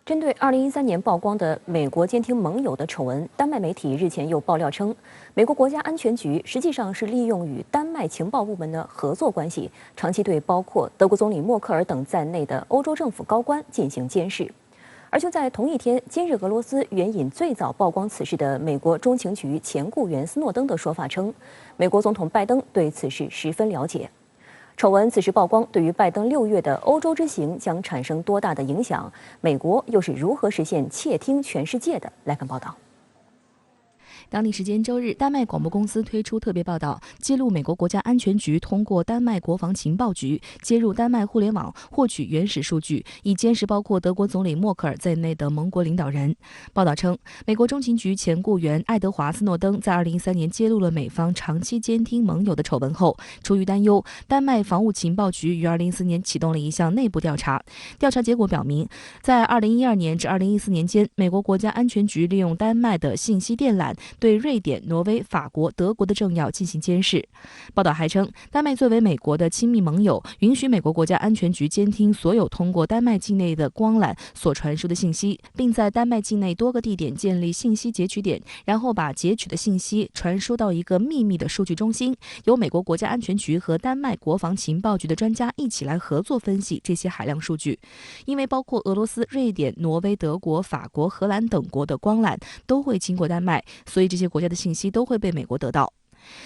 针对2013年曝光的美国监听盟友的丑闻，丹麦媒体日前又爆料称，美国国家安全局实际上是利用与丹麦情报部门的合作关系，长期对包括德国总理默克尔等在内的欧洲政府高官进行监视。而就在同一天，今日俄罗斯援引最早曝光此事的美国中情局前雇员斯诺登的说法称，美国总统拜登对此事十分了解。丑闻此时曝光，对于拜登6月的欧洲之行将产生多大的影响？美国又是如何实现窃听全世界的？来看报道。当地时间周日，丹麦广播公司推出特别报道，揭露美国国家安全局通过丹麦国防情报局接入丹麦互联网，获取原始数据，以监视包括德国总理默克尔在内的盟国领导人。报道称，美国中情局前雇员爱德华·斯诺登在2013年揭露了美方长期监听盟友的丑闻后，出于担忧，丹麦防务情报局于2014年启动了一项内部调查。调查结果表明，在2012年至2014年间，美国国家安全局利用丹麦的信息电缆对瑞典、挪威、法国、德国的政要进行监视。报道还称，丹麦作为美国的亲密盟友，允许美国国家安全局监听所有通过丹麦境内的光缆所传输的信息，并在丹麦境内多个地点建立信息截取点，然后把截取的信息传输到一个秘密的数据中心，由美国国家安全局和丹麦国防情报局的专家一起来合作分析这些海量数据。因为包括俄罗斯、瑞典、挪威、德国、法国、荷兰等国的光缆都会经过丹麦，所以这些国家的信息都会被美国得到。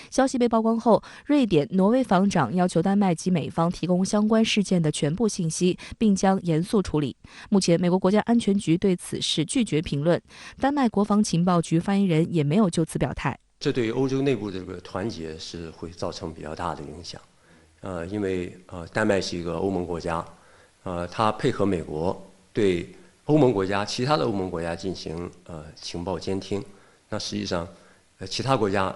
消息被曝光后，瑞典、挪威防长要求丹麦及美方提供相关事件的全部信息，并将严肃处理。目前，美国国家安全局对此事拒绝评论，丹麦国防情报局发言人也没有就此表态。这对欧洲内部的这个团结是会造成比较大的影响。因为丹麦是一个欧盟国家，它配合美国对欧盟国家、其他的欧盟国家进行情报监听，那实际上其他国家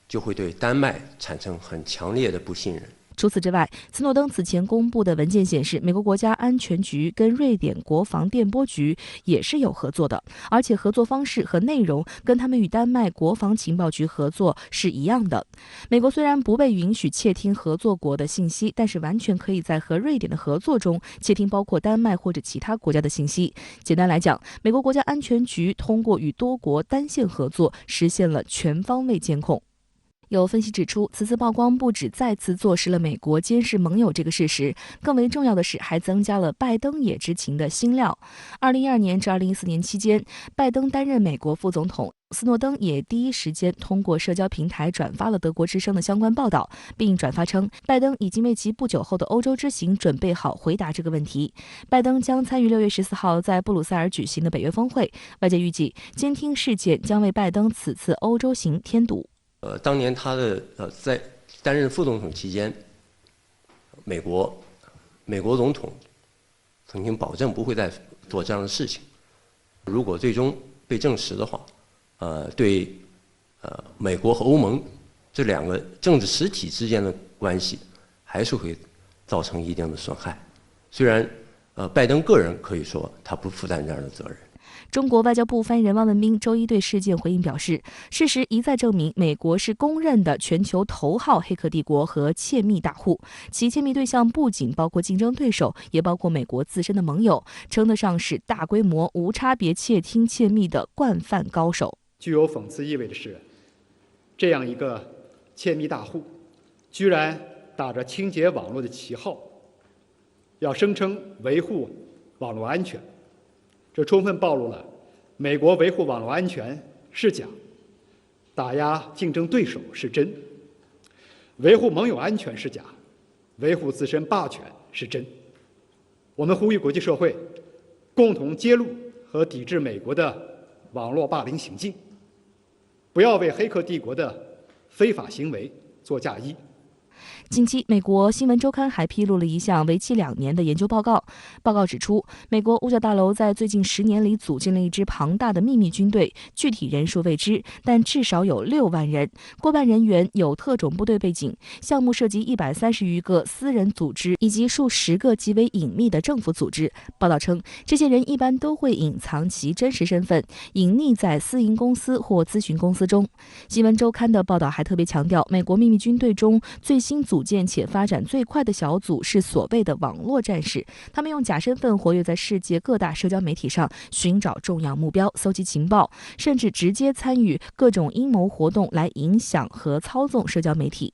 就会对丹麦产生很强烈的不信任。除此之外，斯诺登此前公布的文件显示，美国国家安全局跟瑞典国防电波局也是有合作的，而且合作方式和内容跟他们与丹麦国防情报局合作是一样的。美国虽然不被允许窃听合作国的信息，但是完全可以在和瑞典的合作中窃听包括丹麦或者其他国家的信息。简单来讲，美国国家安全局通过与多国单线合作，实现了全方位监控。有分析指出，此次曝光不止再次坐实了美国监视盟友这个事实，更为重要的是还增加了拜登也知情的新料。2012年至2014年期间，拜登担任美国副总统，斯诺登也第一时间通过社交平台转发了德国之声的相关报道，并转发称，拜登已经为其不久后的欧洲之行准备好回答这个问题。拜登将参与6月14号在布鲁塞尔举行的北约峰会，外界预计监听事件将为拜登此次欧洲行添堵。当年他的在担任副总统期间，美国总统曾经保证不会再做这样的事情。如果最终被证实的话，对美国和欧盟这两个政治实体之间的关系还是会造成一定的损害。虽然拜登个人可以说他不负担这样的责任。中国外交部发言人汪文斌周一对事件回应表示，事实一再证明，美国是公认的全球头号黑客帝国和窃密大户，其窃密对象不仅包括竞争对手，也包括美国自身的盟友，称得上是大规模无差别窃听窃密的惯犯高手。具有讽刺意味的是，这样一个窃密大户，居然打着清洁网络的旗号，要声称维护网络安全。这充分暴露了美国维护网络安全是假，打压竞争对手是真，维护盟友安全是假，维护自身霸权是真。我们呼吁国际社会共同揭露和抵制美国的网络霸凌行径，不要为黑客帝国的非法行为做嫁衣。近期，美国新闻周刊还披露了一项为期2年的研究报告。报告指出，美国五角大楼在最近10年里组建了一支庞大的秘密军队，具体人数未知，但至少有6万人，过半人员有特种部队背景。项目涉及130余个私人组织以及数十个极为隐秘的政府组织。报道称，这些人一般都会隐藏其真实身份，隐匿在私营公司或咨询公司中。新闻周刊的报道还特别强调，美国秘密军队中最新组组建且发展最快的小组是所谓的网络战士，他们用假身份活跃在世界各大社交媒体上，寻找重要目标，搜集情报，甚至直接参与各种阴谋活动来影响和操纵社交媒体。